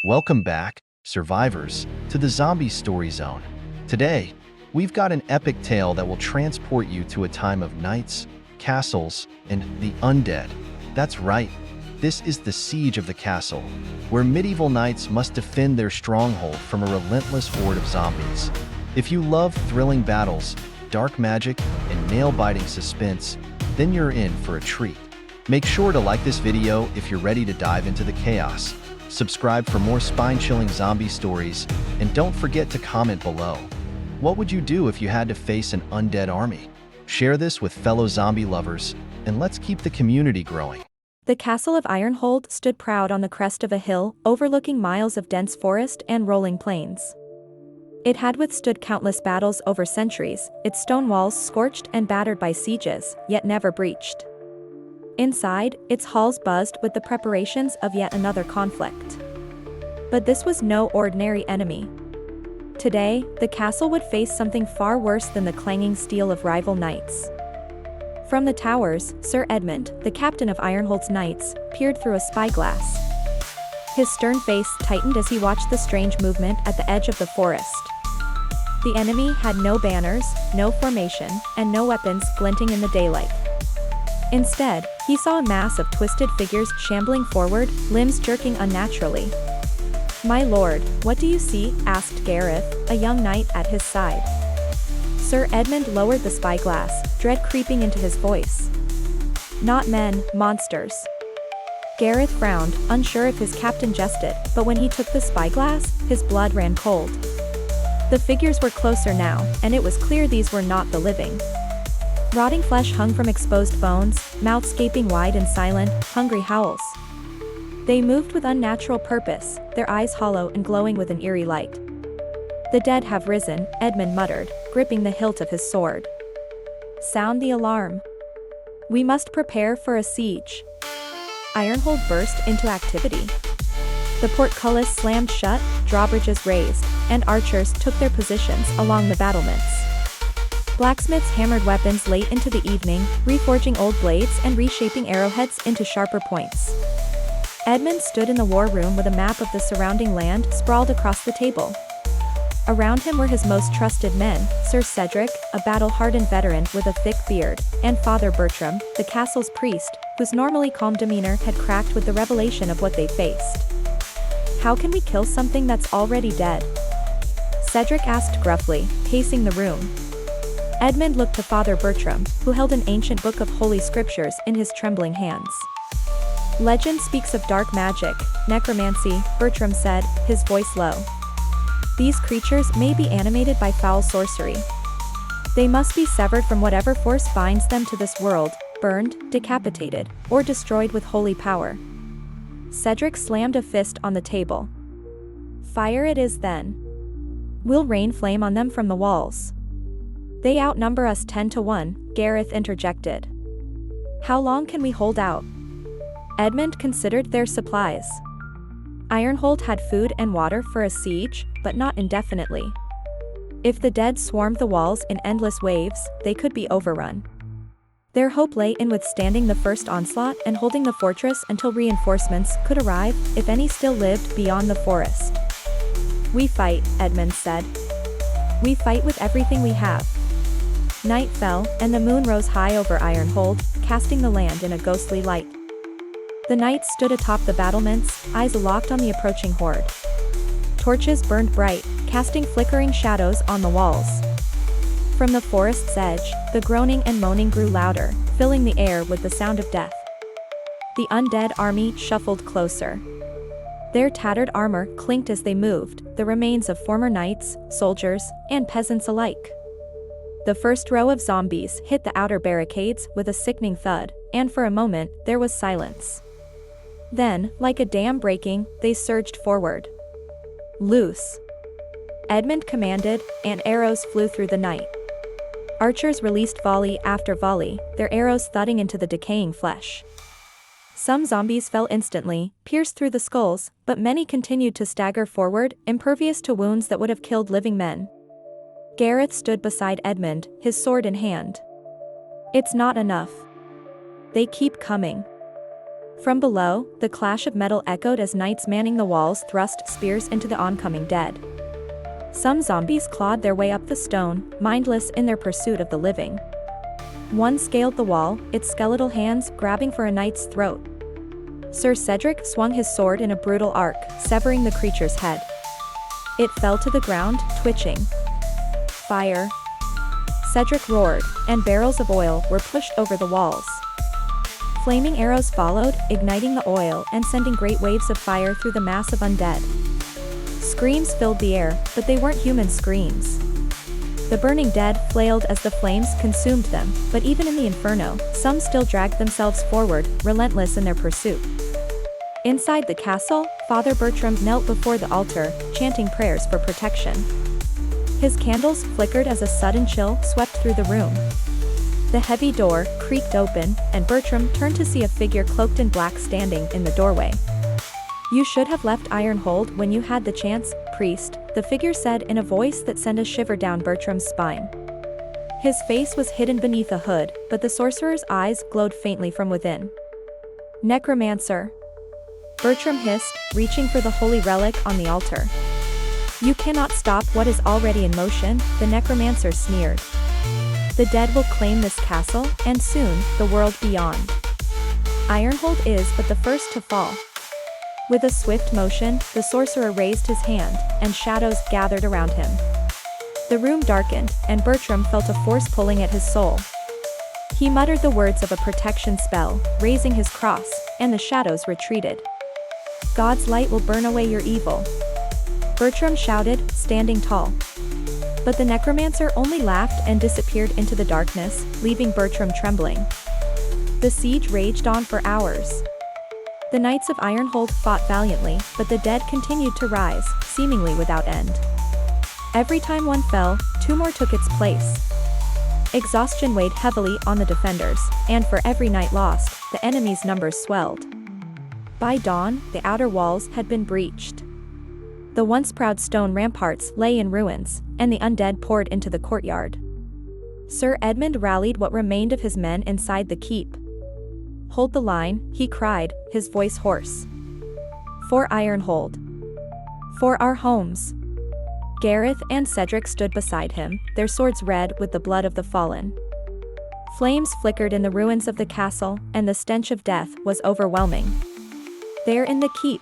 Welcome back, survivors, to the Zombie Story Zone. Today, we've got an epic tale that will transport you to a time of knights, castles, and the undead. That's right, this is the Siege of the Castle, where medieval knights must defend their stronghold from a relentless horde of zombies. If you love thrilling battles, dark magic, and nail-biting suspense, then you're in for a treat. Make sure to like this video if you're ready to dive into the chaos. Subscribe for more spine-chilling zombie stories, and don't forget to comment below. What would you do if you had to face an undead army? Share this with fellow zombie lovers, and let's keep the community growing. The castle of Ironhold stood proud on the crest of a hill, overlooking miles of dense forest and rolling plains. It had withstood countless battles over centuries, its stone walls scorched and battered by sieges, yet never breached. Inside, its halls buzzed with the preparations of yet another conflict. But this was no ordinary enemy. Today, the castle would face something far worse than the clanging steel of rival knights. From the towers, Sir Edmund, the captain of Ironhold's knights, peered through a spyglass. His stern face tightened as he watched the strange movement at the edge of the forest. The enemy had no banners, no formation, and no weapons glinting in the daylight. Instead, he saw a mass of twisted figures shambling forward, limbs jerking unnaturally. "My lord, what do you see?" asked Gareth, a young knight at his side. Sir Edmund lowered the spyglass, dread creeping into his voice. "Not men, monsters." Gareth frowned, unsure if his captain jested, but when he took the spyglass, his blood ran cold. The figures were closer now, and it was clear these were not the living. Rotting flesh hung from exposed bones, mouths gaping wide in silent, hungry howls. They moved with unnatural purpose, their eyes hollow and glowing with an eerie light. "The dead have risen," Edmund muttered, gripping the hilt of his sword. "Sound the alarm. We must prepare for a siege." Ironhold burst into activity. The portcullis slammed shut, drawbridges raised, and archers took their positions along the battlements. Blacksmiths hammered weapons late into the evening, reforging old blades and reshaping arrowheads into sharper points. Edmund stood in the war room with a map of the surrounding land sprawled across the table. Around him were his most trusted men, Sir Cedric, a battle-hardened veteran with a thick beard, and Father Bertram, the castle's priest, whose normally calm demeanor had cracked with the revelation of what they faced. "How can we kill something that's already dead?" Cedric asked gruffly, pacing the room. Edmund looked to Father Bertram, who held an ancient book of holy scriptures in his trembling hands. "Legend speaks of dark magic, necromancy," Bertram said, his voice low. "These creatures may be animated by foul sorcery. They must be severed from whatever force binds them to this world, burned, decapitated, or destroyed with holy power." Cedric slammed a fist on the table. "Fire it is then. We'll rain flame on them from the walls." "They outnumber us 10 to 1, Gareth interjected. "How long can we hold out?" Edmund considered their supplies. Ironhold had food and water for a siege, but not indefinitely. If the dead swarmed the walls in endless waves, they could be overrun. Their hope lay in withstanding the first onslaught and holding the fortress until reinforcements could arrive, if any still lived beyond the forest. "We fight," Edmund said. "We fight with everything we have." Night fell, and the moon rose high over Ironhold, casting the land in a ghostly light. The knights stood atop the battlements, eyes locked on the approaching horde. Torches burned bright, casting flickering shadows on the walls. From the forest's edge, the groaning and moaning grew louder, filling the air with the sound of death. The undead army shuffled closer. Their tattered armor clinked as they moved, the remains of former knights, soldiers, and peasants alike. The first row of zombies hit the outer barricades with a sickening thud, and for a moment, there was silence. Then, like a dam breaking, they surged forward. "Loose!" Edmund commanded, and arrows flew through the night. Archers released volley after volley, their arrows thudding into the decaying flesh. Some zombies fell instantly, pierced through the skulls, but many continued to stagger forward, impervious to wounds that would have killed living men. Gareth stood beside Edmund, his sword in hand. "It's not enough. They keep coming." From below, the clash of metal echoed as knights manning the walls thrust spears into the oncoming dead. Some zombies clawed their way up the stone, mindless in their pursuit of the living. One scaled the wall, its skeletal hands grabbing for a knight's throat. Sir Cedric swung his sword in a brutal arc, severing the creature's head. It fell to the ground, twitching. Fire! Cedric roared, and barrels of oil were pushed over the walls. Flaming arrows followed, igniting the oil and sending great waves of fire through the mass of undead. Screams filled the air, but they weren't human screams. The burning dead flailed as the flames consumed them, but even in the inferno, some still dragged themselves forward, relentless in their pursuit. Inside the castle, Father Bertram knelt before the altar, chanting prayers for protection. His candles flickered as a sudden chill swept through the room. The heavy door creaked open, and Bertram turned to see a figure cloaked in black standing in the doorway. "You should have left Ironhold when you had the chance, priest," the figure said in a voice that sent a shiver down Bertram's spine. His face was hidden beneath a hood, but the sorcerer's eyes glowed faintly from within. "Necromancer," Bertram hissed, reaching for the holy relic on the altar. "You cannot stop what is already in motion," the necromancer sneered. "The dead will claim this castle, and soon, the world beyond. Ironhold is but the first to fall." With a swift motion, the sorcerer raised his hand, and shadows gathered around him. The room darkened, and Bertram felt a force pulling at his soul. He muttered the words of a protection spell, raising his cross, and the shadows retreated. "God's light will burn away your evil," Bertram shouted, standing tall. But the necromancer only laughed and disappeared into the darkness, leaving Bertram trembling. The siege raged on for hours. The knights of Ironhold fought valiantly, but the dead continued to rise, seemingly without end. Every time one fell, two more took its place. Exhaustion weighed heavily on the defenders, and for every night lost, the enemy's numbers swelled. By dawn, the outer walls had been breached. The once proud stone ramparts lay in ruins, and the undead poured into the courtyard. Sir Edmund rallied what remained of his men inside the keep. "Hold the line," he cried, his voice hoarse. "For Ironhold. For our homes." Gareth and Cedric stood beside him, their swords red with the blood of the fallen. Flames flickered in the ruins of the castle, and the stench of death was overwhelming. "They're in the keep,"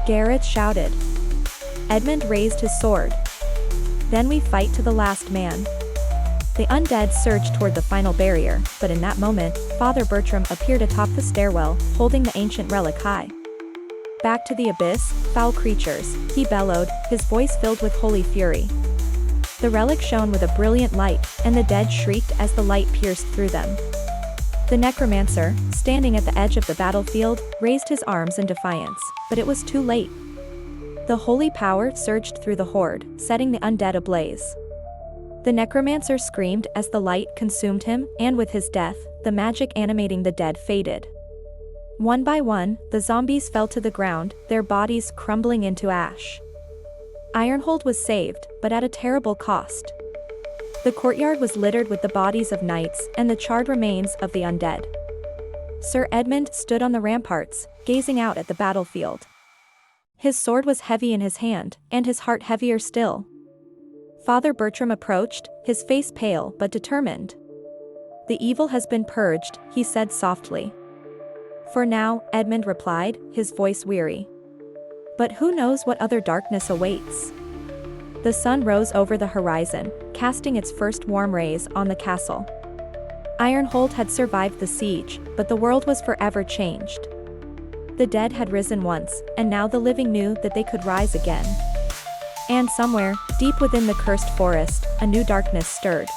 Gareth shouted. Edmund raised his sword. "Then we fight to the last man." The undead surged toward the final barrier, but in that moment, Father Bertram appeared atop the stairwell, holding the ancient relic high. "Back to the abyss, foul creatures," he bellowed, his voice filled with holy fury. The relic shone with a brilliant light, and the dead shrieked as the light pierced through them. The necromancer, standing at the edge of the battlefield, raised his arms in defiance, but it was too late. The holy power surged through the horde, setting the undead ablaze. The necromancer screamed as the light consumed him, and with his death, the magic animating the dead faded. One by one, the zombies fell to the ground, their bodies crumbling into ash. Ironhold was saved, but at a terrible cost. The courtyard was littered with the bodies of knights and the charred remains of the undead. Sir Edmund stood on the ramparts, gazing out at the battlefield. His sword was heavy in his hand, and his heart heavier still. Father Bertram approached, his face pale but determined. "The evil has been purged," he said softly. "For now," Edmund replied, his voice weary. "But who knows what other darkness awaits?" The sun rose over the horizon, casting its first warm rays on the castle. Ironhold had survived the siege, but the world was forever changed. The dead had risen once, and now the living knew that they could rise again. And somewhere, deep within the cursed forest, a new darkness stirred.